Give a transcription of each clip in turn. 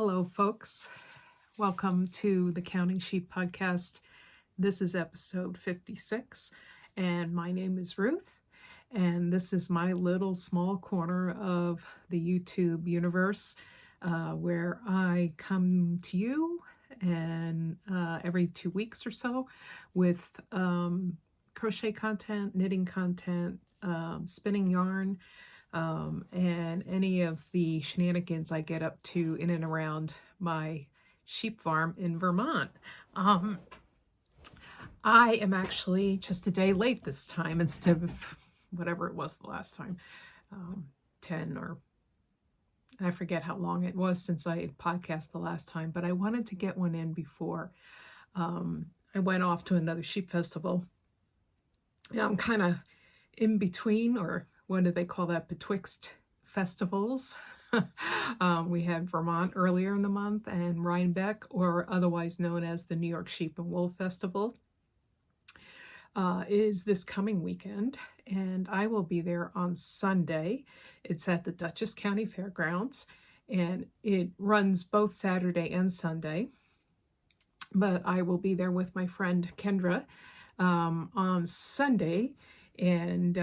Hello, folks. Welcome to the Counting Sheep podcast. This is episode 56, and my name is Ruth, and this is my little small corner of the YouTube universe where I come to you and every 2 weeks or so with crochet content, knitting content, spinning yarn, and any of the shenanigans I get up to in and around my sheep farm in Vermont. I am actually just a day late this time instead of whatever it was the last time, 10 or I forget how long it was since I podcast the last time, but I wanted to get one in before I went off to another sheep festival. I'm kind of in between, or what do they call that, Betwixt festivals. We had Vermont earlier in the month and Rhinebeck, or otherwise known as the New York Sheep and Wool Festival, is this coming weekend, and I will be there on Sunday. It's at the Dutchess County Fairgrounds, and it runs both Saturday and Sunday, but I will be there with my friend Kendra on Sunday, and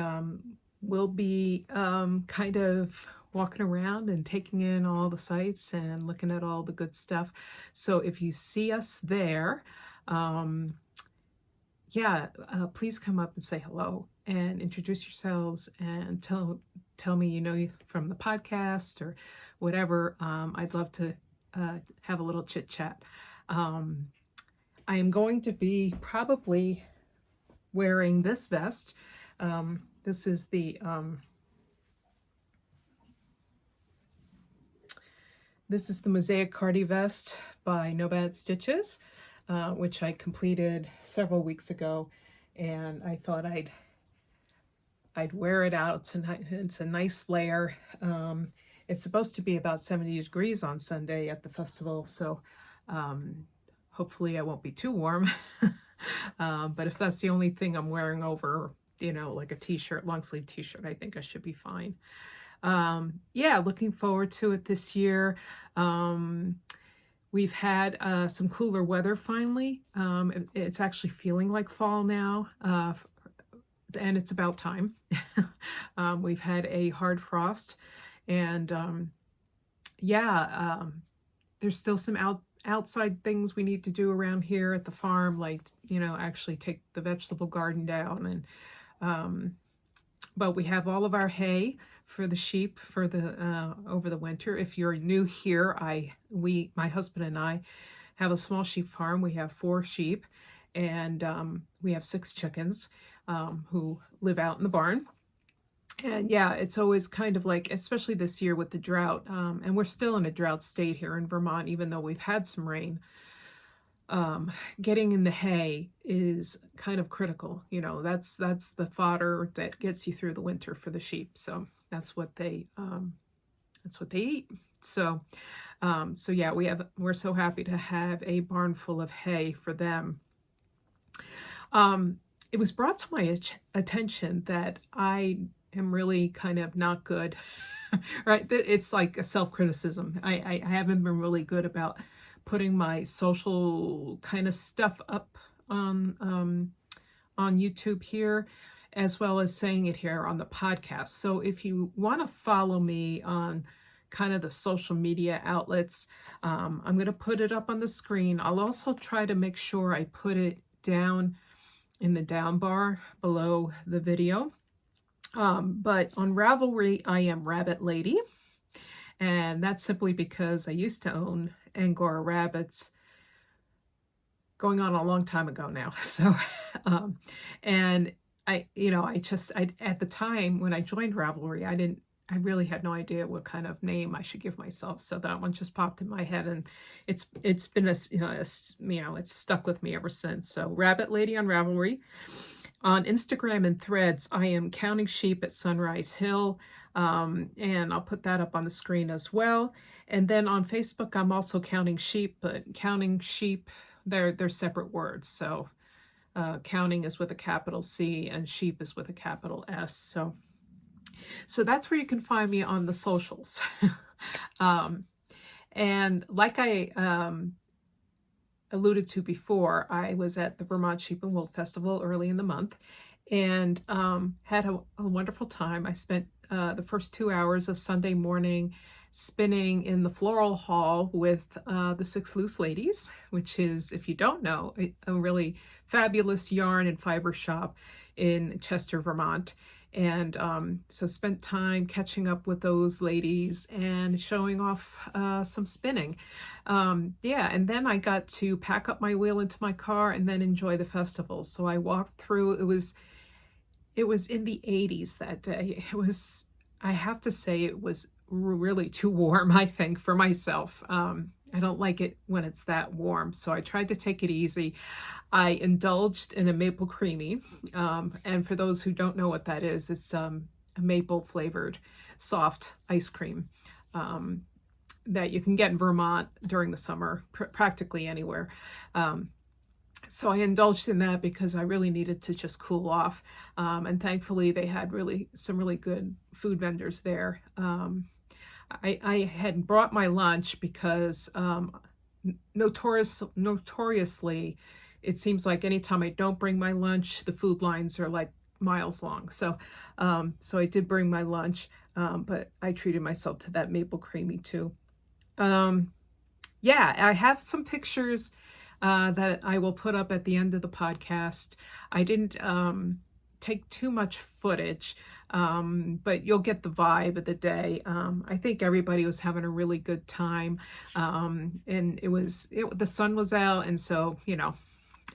we'll be kind of walking around and taking in all the sights and looking at all the good stuff. So if you see us there, please come up and say hello and introduce yourselves and tell me you know from the podcast or whatever. I'd love to have a little chit chat. I am going to be probably wearing this vest. This is the Mosaic Cardi vest by No Bad Stitches, which I completed several weeks ago, and I thought I'd wear it out. It's a nice layer. It's supposed to be about 70 degrees on Sunday at the festival, so hopefully I won't be too warm. But if that's the only thing I'm wearing over, like a t-shirt, long sleeve t-shirt, I think I should be fine. Looking forward to it this year. We've had some cooler weather finally. It's actually feeling like fall now, and it's about time. We've had a hard frost, and there's still some outside things we need to do around here at the farm, like actually take the vegetable garden down, and but we have all of our hay for the sheep for the over the winter. If you're new here, my husband and I have a small sheep farm. We have 4 sheep, and we have 6 chickens who live out in the barn. And it's always kind of like, especially this year with the drought, and we're still in a drought state here in Vermont, even though we've had some rain. Getting in the hay is kind of critical. That's the fodder that gets you through the winter for the sheep. So that's what they eat. So we're so happy to have a barn full of hay for them. It was brought to my attention that I am really kind of not good, right? It's like a self-criticism. I haven't been really good about putting my social kind of stuff up on YouTube here, as well as saying it here on the podcast. So if you want to follow me on kind of the social media outlets, I'm going to put it up on the screen. I'll also try to make sure I put it down in the down bar below the video. But on Ravelry, I am rabbitlady, and that's simply because I used to own Angora rabbits going on a long time ago now. So, and I at the time when I joined Ravelry, I really had no idea what kind of name I should give myself. So that one just popped in my head, and it's been it's stuck with me ever since. So rabbitlady on Ravelry. On Instagram and Threads, I am countingsheepatsunrisehill, and I'll put that up on the screen as well. And then on Facebook, I'm also Counting Sheep, but Counting Sheep, they're separate words. So counting is with a capital C, and sheep is with a capital S. So that's where you can find me on the socials. And like I alluded to before, I was at the Vermont Sheep and Wool Festival early in the month, and had a wonderful time. I spent the first 2 hours of Sunday morning spinning in the floral hall with the Six Loose Ladies, which is, if you don't know, a really fabulous yarn and fiber shop in Chester, Vermont. And so spent time catching up with those ladies and showing off some spinning. Yeah, and then I got to pack up my wheel into my car and then enjoy the festival. So I walked through. It was in the 80s that day. I have to say, it was really too warm, I think, for myself. I don't like it when it's that warm, so I tried to take it easy. I indulged in a maple creamy, and for those who don't know what that is, it's a maple flavored soft ice cream that you can get in Vermont during the summer, practically anywhere. So I indulged in that because I really needed to just cool off. And thankfully they had some really good food vendors there. I had brought my lunch because notoriously, it seems like anytime I don't bring my lunch, the food lines are like miles long. So I did bring my lunch, but I treated myself to that maple creamy too. Yeah, I have some pictures that I will put up at the end of the podcast. I didn't take too much footage, but you'll get the vibe of the day. I think everybody was having a really good time, and the sun was out, and so,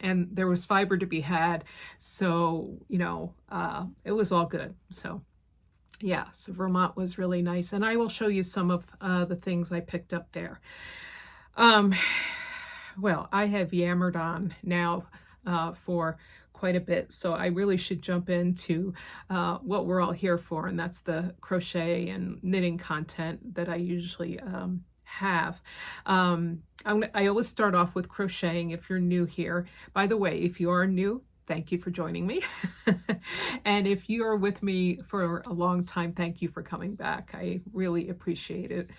and there was fiber to be had, so it was all good. So yeah, so Vermont was really nice, and I will show you some of the things I picked up there. Well, I have yammered on now for quite a bit, so I really should jump into what we're all here for, and that's the crochet and knitting content that I usually have. I always start off with crocheting if you're new here. By the way, if you are new, thank you for joining me. And if you are with me for a long time, thank you for coming back. I really appreciate it.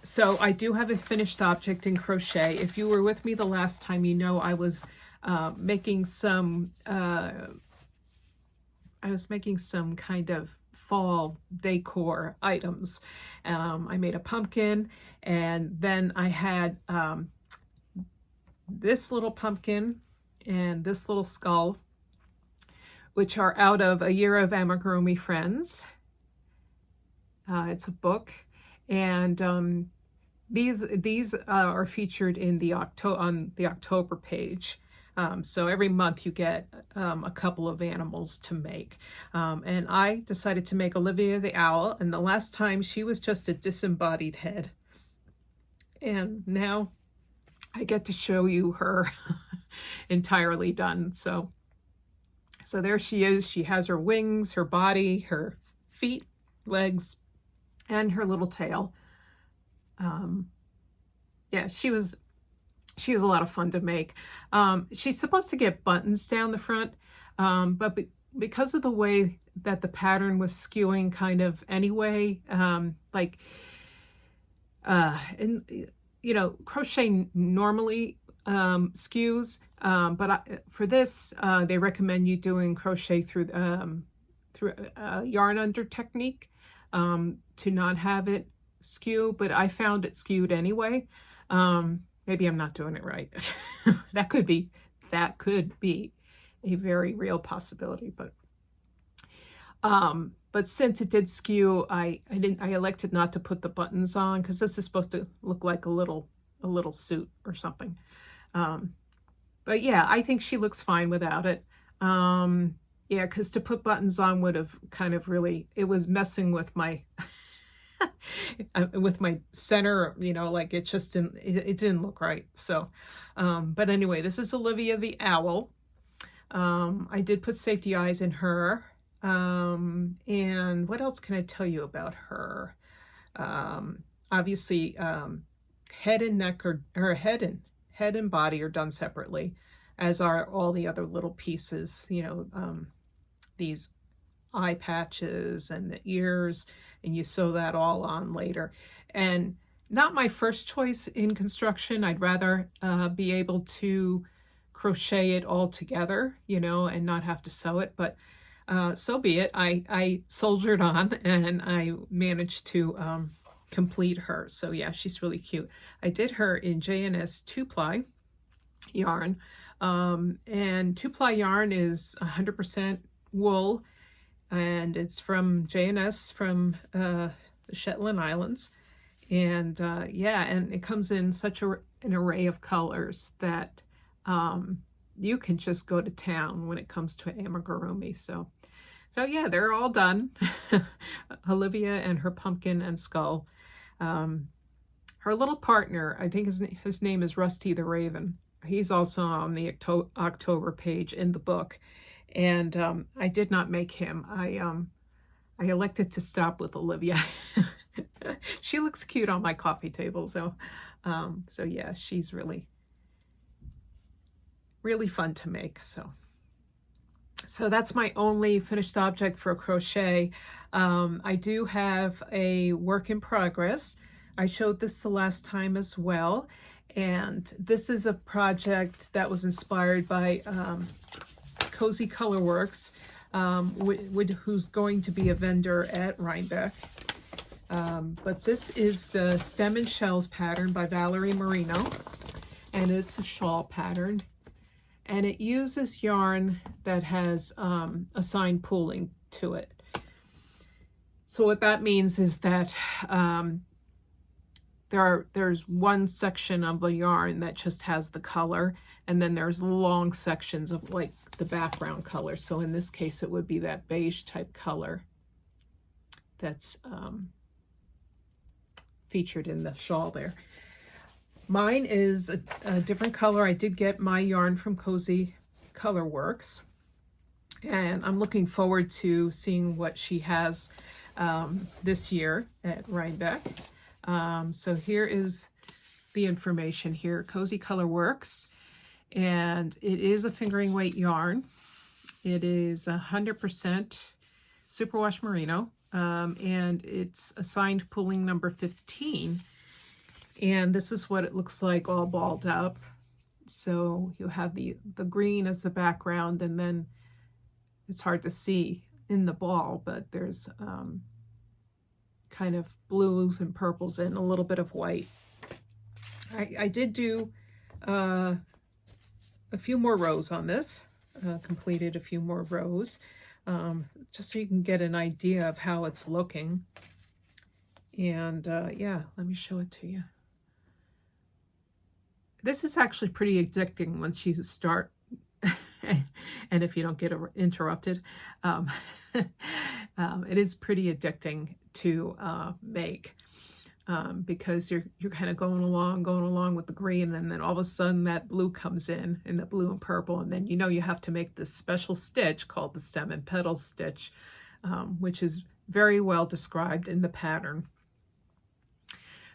So I do have a finished object in crochet. If you were with me the last time, I was making some kind of fall decor items. I made a pumpkin, and then I had this little pumpkin and this little skull, which are out of A Year of Amigurumi Friends. It's a book, and these are featured in on the October page. So every month you get a couple of animals to make. And I decided to make Olivia the Owl, and the last time she was just a disembodied head. And now I get to show you her entirely done. So there she is. She has her wings, her body, her feet, legs, and her little tail. Yeah, she was a lot of fun to make. She's supposed to get buttons down the front, but because of the way that the pattern was skewing kind of anyway, crochet normally skews, but for this, they recommend you doing crochet through yarn under technique to not have it skew, but I found it skewed anyway. Maybe I'm not doing it right. That could be a very real possibility, but since it did skew, I elected not to put the buttons on, because this is supposed to look like a little suit or something. But yeah, I think she looks fine without it. Yeah, because to put buttons on would have kind of it was messing with my with my center, like it just didn't look right. So, but anyway, this is Olivia the Owl. I did put safety eyes in her. And what else can I tell you about her? Obviously, head and neck or head and body are done separately, as are all the other little pieces, these eye patches and the ears, and you sew that all on later. And not my first choice in construction. I'd rather be able to crochet it all together, you know, and not have to sew it, but so be it. I soldiered on and I managed to complete her. So yeah, she's really cute. I did her in JNS 2-ply yarn, and 2-ply yarn is 100% wool, and it's from JNS from the Shetland Islands. And yeah, and it comes in such an array of colors that you can just go to town when it comes to amigurumi. So yeah, they're all done. Olivia and her pumpkin and skull. Her little partner, I think his name is Rusty the Raven. He's also on the October page in the book. And I did not make him. I elected to stop with Olivia. She looks cute on my coffee table. So yeah, she's really fun to make. So that's my only finished object for crochet. I do have a work in progress. I showed this the last time as well. And this is a project that was inspired by Cozy Colorworks, who's going to be a vendor at Rhinebeck. But this is the Stem and Shells pattern by Valerie Merino, and it's a shawl pattern. And it uses yarn that has assigned pooling to it. So what that means is that there's one section of the yarn that just has the color, and then there's long sections of like the background color. So in this case, it would be that beige type color that's featured in the shawl there. Mine is a different color. I did get my yarn from Cozy Colorworks, and I'm looking forward to seeing what she has this year at Rhinebeck. So here is the information here, Cozy Colorworks, and it is a fingering weight yarn. It is 100% superwash merino, and it's assigned pooling number 15. And this is what it looks like all balled up. So you have the green as the background, and then it's hard to see in the ball, but there's kind of blues and purples and a little bit of white. I did do a few more rows on this, completed a few more rows, just so you can get an idea of how it's looking. And yeah, let me show it to you. This is actually pretty addicting once you start, and if you don't get interrupted, it is pretty addicting to make, because you're kind of going along with the green, and then all of a sudden that blue comes in, and the blue and purple, and then you know you have to make this special stitch called the stem and petals stitch, which is very well described in the pattern.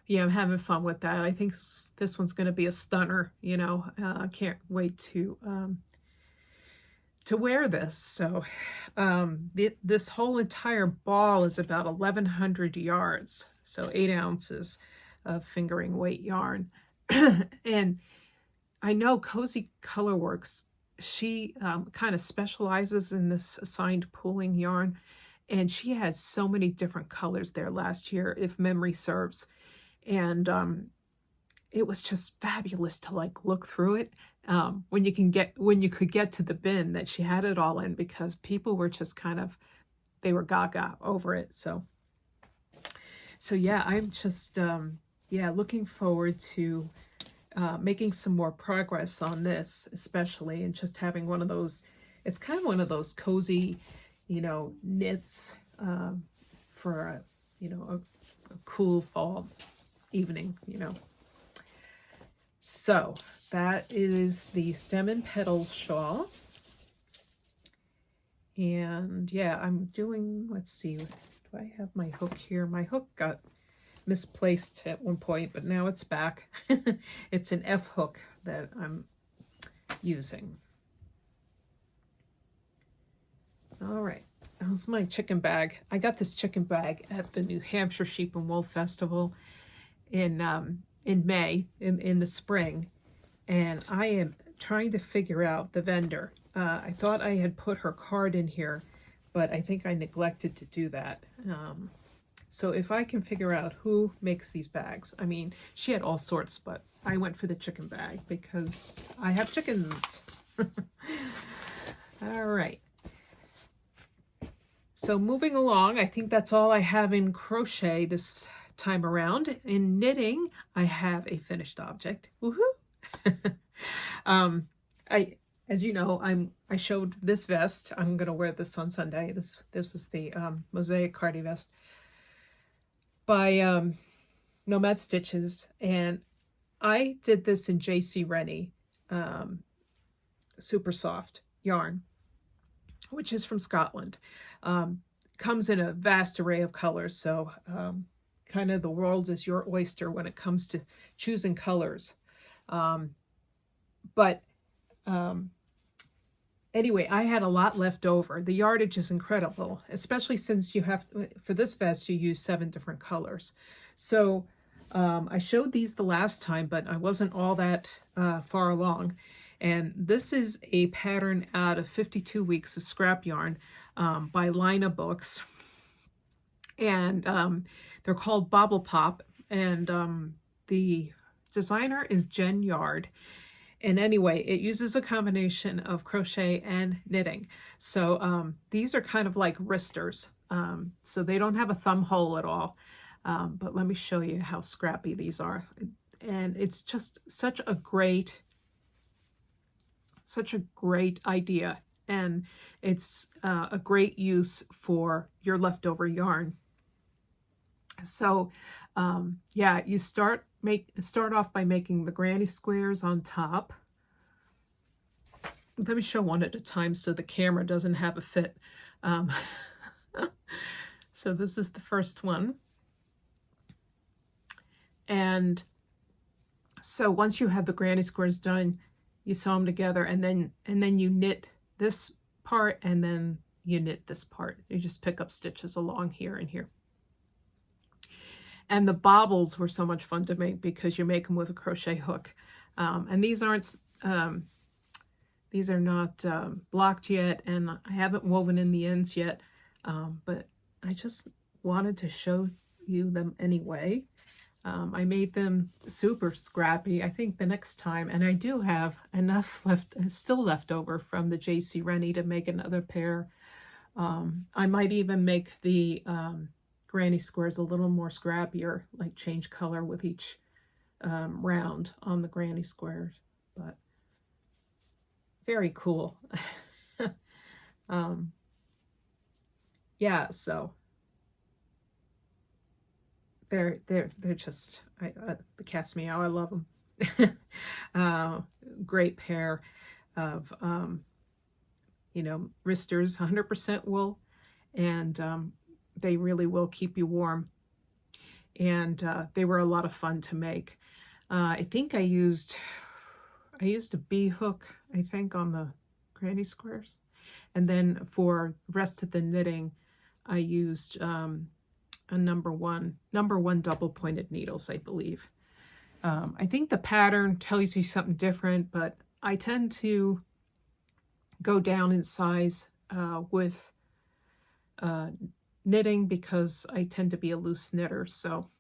Yeah, I'm having fun with that. I think this one's going to be a stunner, you know. I can't wait to wear this. So this whole entire ball is about 1,100 yards, so 8 ounces of fingering weight yarn. And I know Cozy Colorworks, she kind of specializes in this assigned pooling yarn, and she had so many different colors there last year, if memory serves. And it was just fabulous to like look through it when you could get to the bin that she had it all in, because people were just kind of, they were gaga over it. So yeah, I'm just yeah, looking forward to making some more progress on this, especially, and just having one of those, it's kind of one of those cozy, you know, knits for a, you know, a cool fall evening, you know. So that is the stem and petals shawl. And yeah, I'm doing, let's see, do I have my hook here? My hook got misplaced at one point, but now it's back. It's an F hook that I'm using. All right, how's my chicken bag? I got this chicken bag at the New Hampshire Sheep and Wool Festival, in May, in the spring, and I am trying to figure out the vendor. I thought I had put her card in here, but I think I neglected to do that. So if I can figure out who makes these bags, I mean, she had all sorts, but I went for the chicken bag because I have chickens. All right. So moving along, I think that's all I have in crochet this time around. In knitting, I have a finished object. Woohoo! As you know, I showed this vest. I'm gonna wear this on Sunday. This is the Mosaic Cardi vest by Nomad Stitches, and I did this in JCRennie Supersoft yarn, which is from Scotland. Comes in a vast array of colors, so kind of the world is your oyster when it comes to choosing colors. Anyway, I had a lot left over. The yardage is incredible, especially since you have, for this vest, you use 7 different colors. So I showed these the last time, but I wasn't all that far along. And this is a pattern out of 52 Weeks of Scrap Yarn by Lina Books. And they're called Bobble Pop. And the designer is Jen Yard. And anyway, it uses a combination of crochet and knitting. So these are kind of like wristers. So they don't have a thumb hole at all. But let me show you how scrappy these are. And it's just such a great idea. And it's a great use for your leftover yarn. So yeah, you start off by making the granny squares on top. Let me show one at a time so the camera doesn't have a fit. So this is the first one. And so once you have the granny squares done, you sew them together, and then you knit this part, and then you knit this part. You just pick up stitches along here and here. And the bobbles were so much fun to make because you make them with a crochet hook. And these are not blocked yet, and I haven't woven in the ends yet, but I just wanted to show you them anyway. I made them super scrappy, I think, the next time, and I do have enough still left over from the JCRennie to make another pair. I might even make the granny squares a little more scrappier, like change color with each round on the granny squares, but very cool. Yeah, so they're just the cat's meow. I love them. Great pair of wristers, 100% wool, and they really will keep you warm. And they were a lot of fun to make. I think I used a bee hook, I think, on the granny squares, and then for the rest of the knitting, I used a number one double pointed needles, I believe. I think the pattern tells you something different, but I tend to go down in size with knitting because I tend to be a loose knitter. So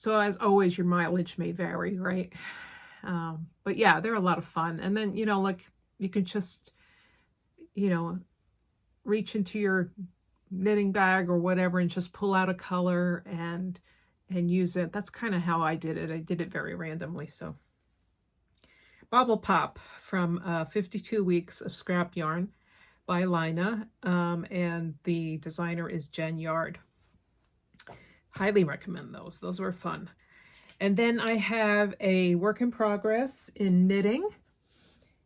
as always, your mileage may vary, right? But yeah, they're a lot of fun. And then, like you can just, reach into your knitting bag or whatever and just pull out a color and use it. That's kind of how I did it. I did it very randomly. So Bobble Pop from 52 Weeks of Scrap Yarn by Lina, and the designer is Jen Yard. Highly recommend those. Those were fun. And then I have a work in progress in knitting,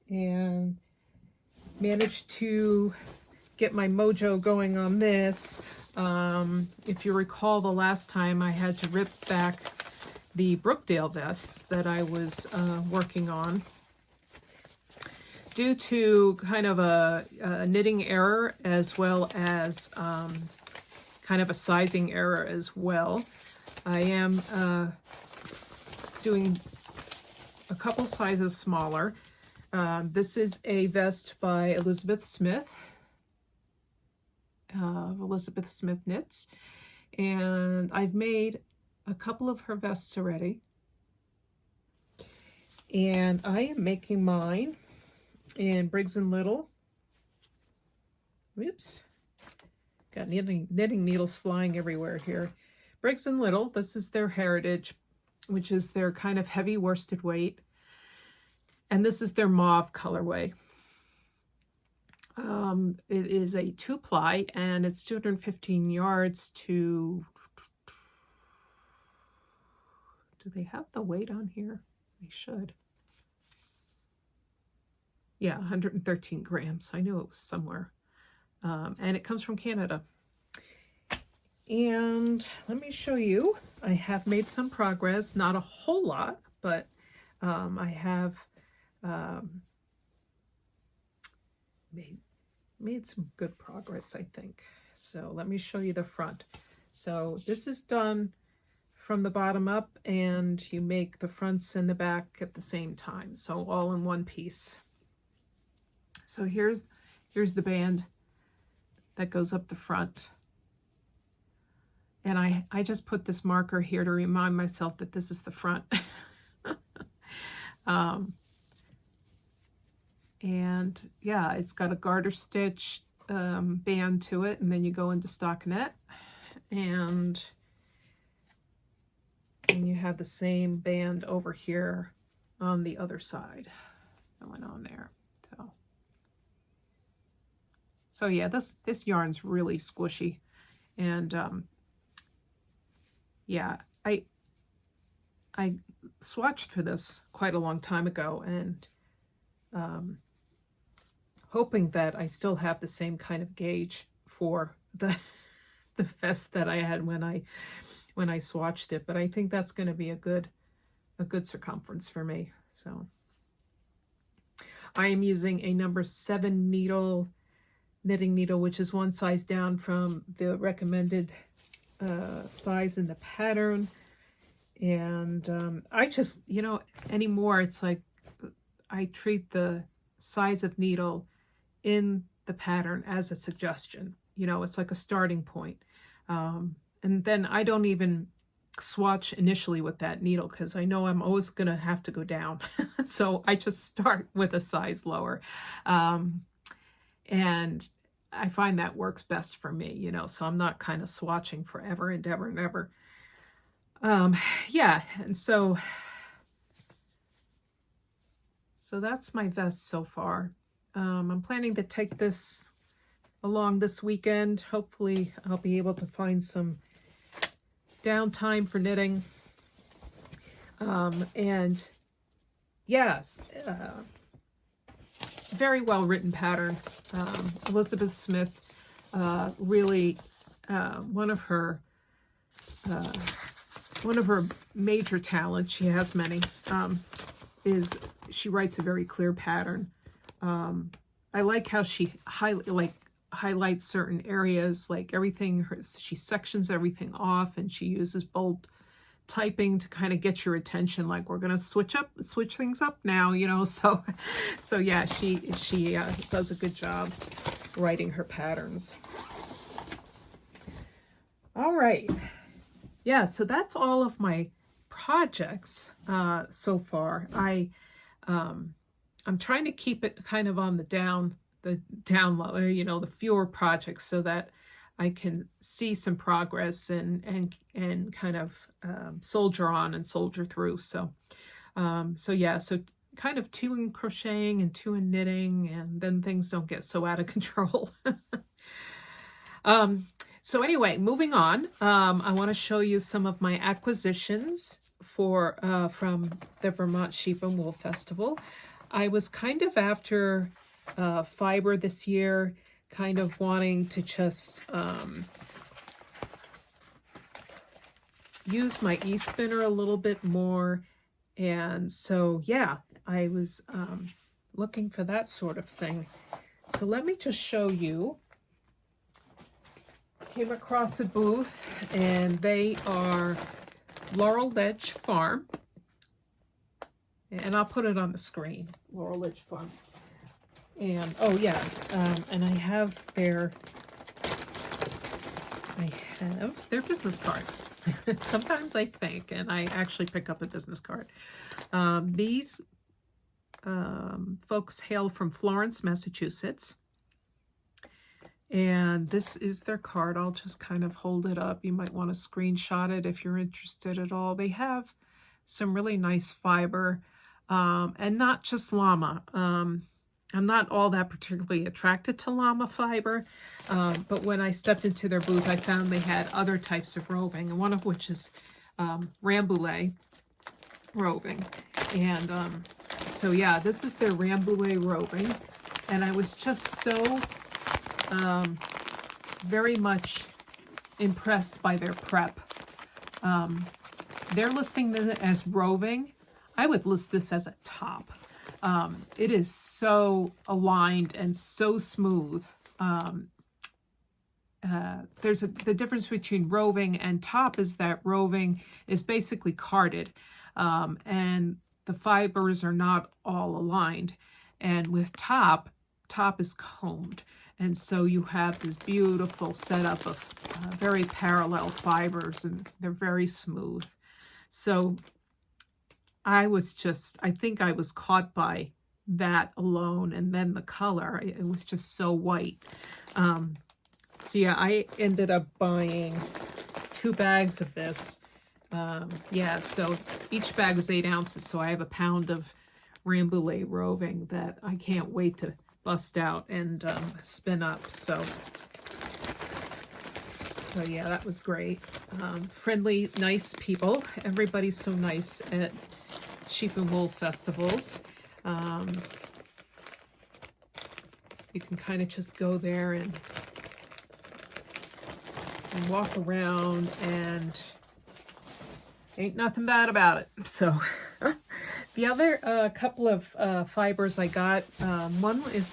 and managed to get my mojo going on this. If you recall, the last time I had to rip back the Brookdale vest that I was working on due to kind of a knitting error, as well as kind of a sizing error as well. I am doing a couple sizes smaller. This is a vest by Elizabeth Smith. Elizabeth Smith Knits. And I've made a couple of her vests already. And I am making mine in Briggs & Little. Whoops. Got knitting needles flying everywhere here. Briggs & Little, this is their Heritage, which is their kind of heavy worsted weight. And this is their mauve colorway. It is a 2-ply, and it's 215 yards to... Do they have the weight on here? They should. Yeah, 113 grams. I knew it was somewhere. And it comes from Canada. And let me show you. I have made some progress. Not a whole lot, but I have made some good progress, I think. So let me show you the front. So this is done from the bottom up, and you make the fronts and the back at the same time. So all in one piece. So here's the band that goes up the front. And I just put this marker here to remind myself that this is the front. And yeah, it's got a garter stitch band to it, and then you go into stockinette, and you have the same band over here on the other side going on there. So yeah, this yarn's really squishy, and yeah, I swatched for this quite a long time ago, and hoping that I still have the same kind of gauge for the vest that I had when I swatched it. But I think that's going to be a good circumference for me. So I am using a number 7 knitting needle, which is one size down from the recommended size in the pattern. And I just, anymore, it's like I treat the size of needle in the pattern as a suggestion. It's like a starting point. And then I don't even swatch initially with that needle, because I know I'm always going to have to go down. So I just start with a size lower. And I find that works best for me, so I'm not kind of swatching forever and ever and ever. Yeah, and so that's my vest so far. I'm planning to take this along this weekend. Hopefully I'll be able to find some downtime for knitting. And yes, very well written pattern. Elizabeth Smith, really one of her major talents, she has many, is she writes a very clear pattern. I like how she highlights certain areas, like everything. She sections everything off, and she uses bold typing to kind of get your attention, like we're gonna switch things up now, so yeah, she does a good job writing her patterns. All right, yeah, so that's all of my projects so far. I'm trying to keep it kind of on the down low, the fewer projects, so that I can see some progress and kind of soldier on and soldier through. So yeah, so kind of 2 in crocheting and 2 in knitting, and then things don't get so out of control. So anyway, moving on, I want to show you some of my acquisitions from the Vermont Sheep and Wool Festival. I was kind of after fiber this year, kind of wanting to just use my e-spinner a little bit more. And so, yeah, I was looking for that sort of thing. So let me just show you. Came across a booth, and they are Laurel Edge Farm. And I'll put it on the screen, Laurel Edge Farm. And, oh yeah, and I have their business card. Sometimes I think, and I actually pick up a business card. These folks hail from Florence, Massachusetts. And this is their card. I'll just kind of hold it up. You might want to screenshot it if you're interested at all. They have some really nice fiber, and not just llama. I'm not all that particularly attracted to llama fiber, but when I stepped into their booth, I found they had other types of roving, and one of which is Rambouillet roving. And so yeah, this is their Rambouillet roving, and I was just so very much impressed by their prep. They're listing this as roving. I would list this as a top. It is so aligned and so smooth. There's the difference between roving and top is that roving is basically carded, and the fibers are not all aligned. And with top is combed. And so you have this beautiful setup of very parallel fibers, and they're very smooth. So I think I was caught by that alone, and then the color, it was just so white. So yeah, I ended up buying 2 bags of this. Yeah, so each bag was 8 ounces, so I have a pound of Rambouillet roving that I can't wait to bust out and spin up. So yeah, that was great. Friendly, nice people. Everybody's so nice at sheep and wool festivals. You can kind of just go there and walk around, and ain't nothing bad about it. So the other couple of fibers I got, one is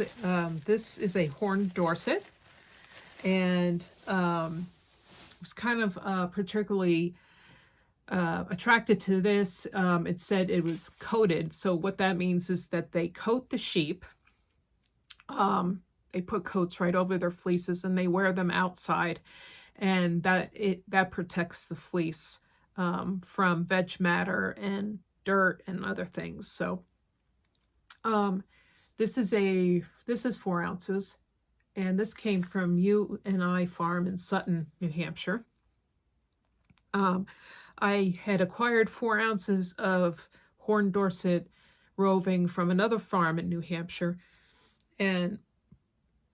this is a horned Dorset, and was kind of particularly attracted to this. It said it was coated, so what that means is that they coat the sheep. They put coats right over their fleeces, and they wear them outside, and that protects the fleece from veg matter and dirt and other things. So this is 4 ounces, and this came from U&I Farm in Sutton, New Hampshire. I had acquired 4 ounces of horned Dorset roving from another farm in New Hampshire, and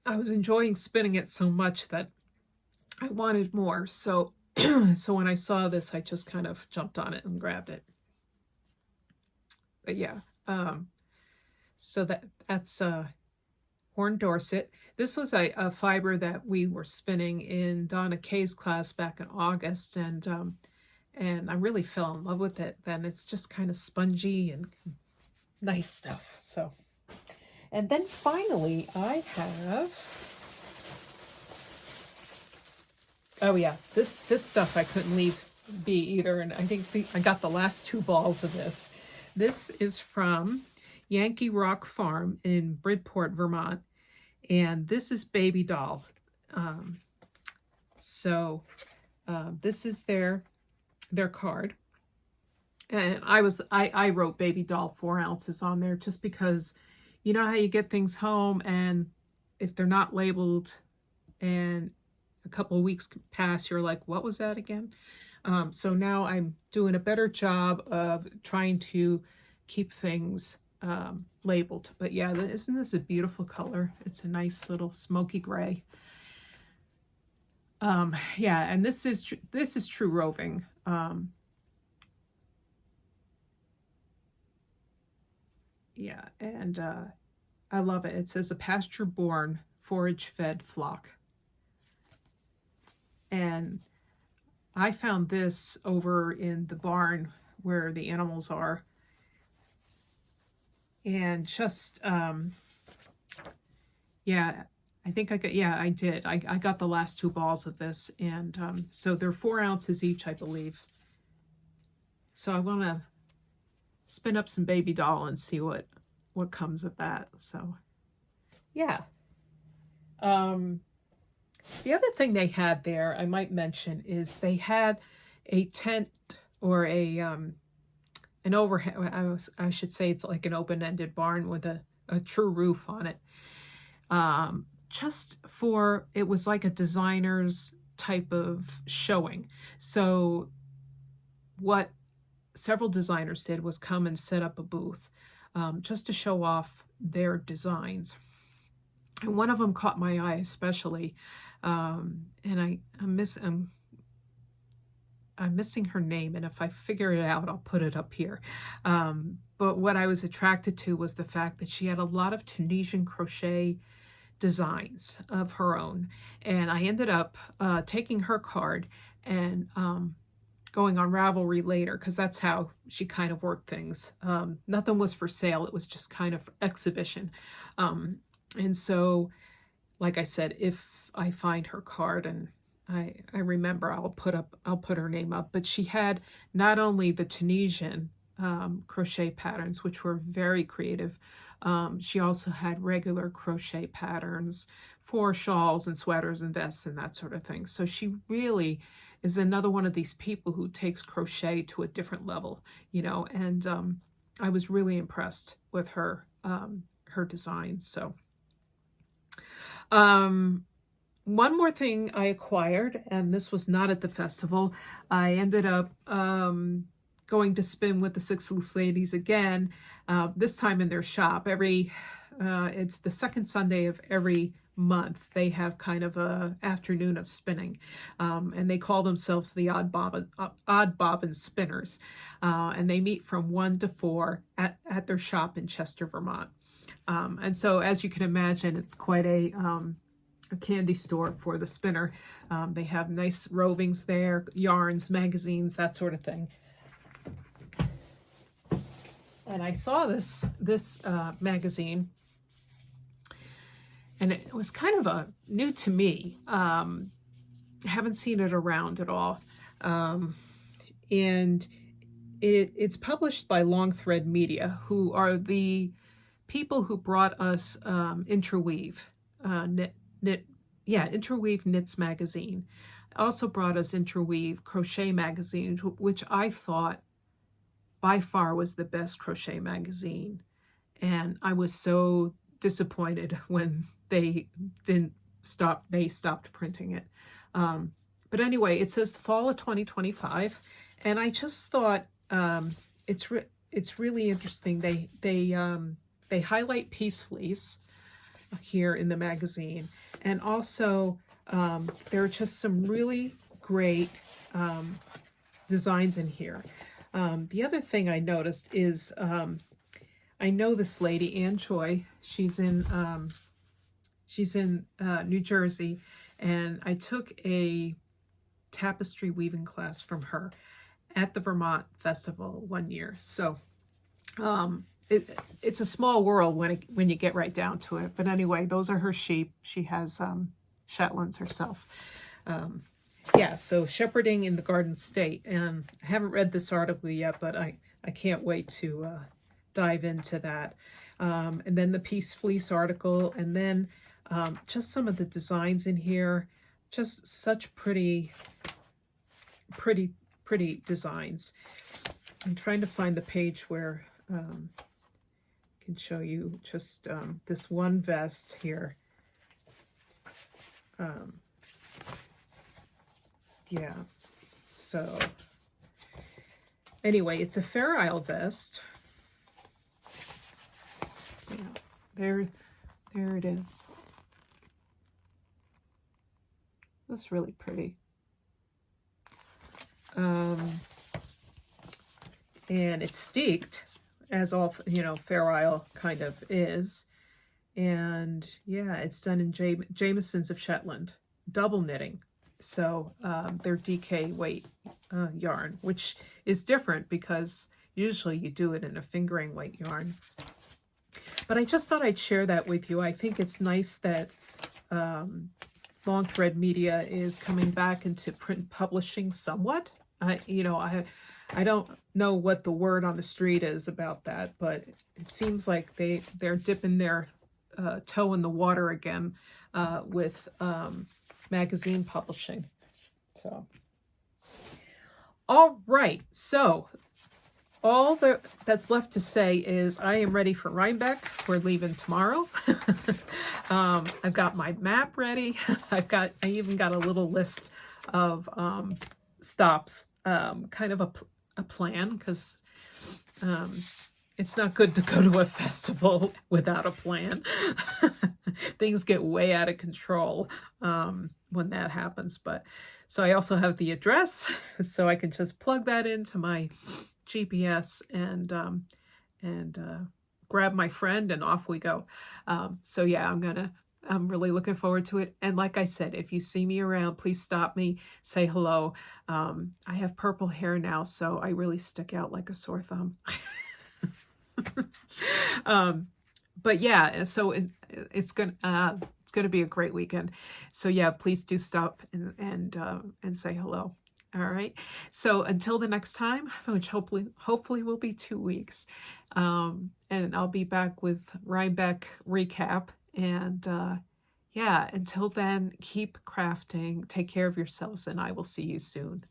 I was enjoying spinning it so much that I wanted more. So so when I saw this, I just kind of jumped on it and grabbed it. But yeah, so that's horned Dorset. This was a fiber that we were spinning in Donna Kay's class back in August, and I really fell in love with it. Then it's just kind of spongy and nice stuff. So, and then finally I have, oh yeah, this stuff I couldn't leave be either, and I think I got the last 2 balls of this. This is from Yankee Rock Farm in Bridport, Vermont, and this is Baby Doll. This is their card, and I wrote Baby Doll 4 ounces on there just because you know how you get things home, and if they're not labeled and a couple of weeks pass, you're like, what was that again? So now I'm doing a better job of trying to keep things labeled. But yeah, isn't this a beautiful color? It's a nice little smoky gray. Yeah, and this is true roving. Yeah, and I love it. It says a pasture-born, forage-fed flock. And I found this over in the barn where the animals are. And just, yeah, I think I did. I got the last 2 balls of this. And so they're 4 ounces each, I believe. So I want to spin up some baby doll and see what comes of that. So yeah. The other thing they had there, I might mention, is they had a tent or an overhead. I should say it's like an open-ended barn with a true roof on it. Just for, it was like a designer's type of showing. So what several designers did was come and set up a booth just to show off their designs. And one of them caught my eye especially, and I'm missing her name, and if I figure it out, I'll put it up here. But what I was attracted to was the fact that she had a lot of Tunisian crochet designs of her own. And I ended up taking her card and going on Ravelry later, because that's how she kind of worked things. Nothing was for sale. It was just kind of exhibition. And so, like I said, if I find her card and I remember, I'll put her name up. But she had not only the Tunisian crochet patterns, which were very creative. She also had regular crochet patterns for shawls and sweaters and vests and that sort of thing. So she really is another one of these people who takes crochet to a different level, you know. And I was really impressed with her designs. So. One more thing I acquired, and this was not at the festival. I ended up going to spin with the Six Loose Ladies again, this time in their shop. It's the second Sunday of every month. They have kind of a afternoon of spinning, and they call themselves the Odd Bobbin Spinners, and they meet from 1 to 4 at their shop in Chester, Vermont. And so, as you can imagine, it's quite a candy store for the spinner. They have nice rovings there, yarns, magazines, that sort of thing. And I saw this magazine, and it was kind of new to me. I haven't seen it around at all. And it's published by Long Thread Media, who are the people who brought us Interweave, Interweave Knits magazine. Also brought us Interweave Crochet magazine, which I thought by far was the best crochet magazine. And I was so disappointed when they stopped printing it. But anyway, it says the fall of 2025, and I just thought it's really interesting. They highlight Peace Fleece here in the magazine, and also there are just some really great designs in here. The other thing I noticed is I know this lady, Ann Choi. She's in New Jersey, and I took a tapestry weaving class from her at the Vermont Festival one year. So it's a small world when you get right down to it. But anyway, those are her sheep. She has Shetlands herself. So shepherding in the Garden State. And I haven't read this article yet, but I can't wait to dive into that. And then the Peace Fleece article, and then just some of the designs in here. Just such pretty designs. I'm trying to find the page where I can show you just this one vest here. So anyway, it's a Fair Isle vest. Yeah, there it is. That's really pretty. And it's steeked, as all, Fair Isle kind of is. And yeah, it's done in Jamieson's of Shetland, double knitting. So they're DK weight yarn, which is different because usually you do it in a fingering weight yarn. But I just thought I'd share that with you. I think it's nice that Long Thread Media is coming back into print publishing somewhat. I don't know what the word on the street is about that, but it seems like they're dipping their toe in the water again with magazine publishing. So, all right. So all that's left to say is I am ready for Rhinebeck. We're leaving tomorrow. I've got my map ready. I even got a little list of stops, kind of a plan, because it's not good to go to a festival without a plan. Things get way out of control when that happens. But so I also have the address, so I can just plug that into my GPS and grab my friend, and off we go. So yeah, I'm really looking forward to it. And like I said, if you see me around, please stop me, say hello. I have purple hair now, so I really stick out like a sore thumb. But yeah, so it's gonna be a great weekend. So yeah, please do stop and say hello. All right. So until the next time, which hopefully will be 2 weeks, and I'll be back with Rhinebeck recap. And yeah, until then, keep crafting, take care of yourselves, and I will see you soon.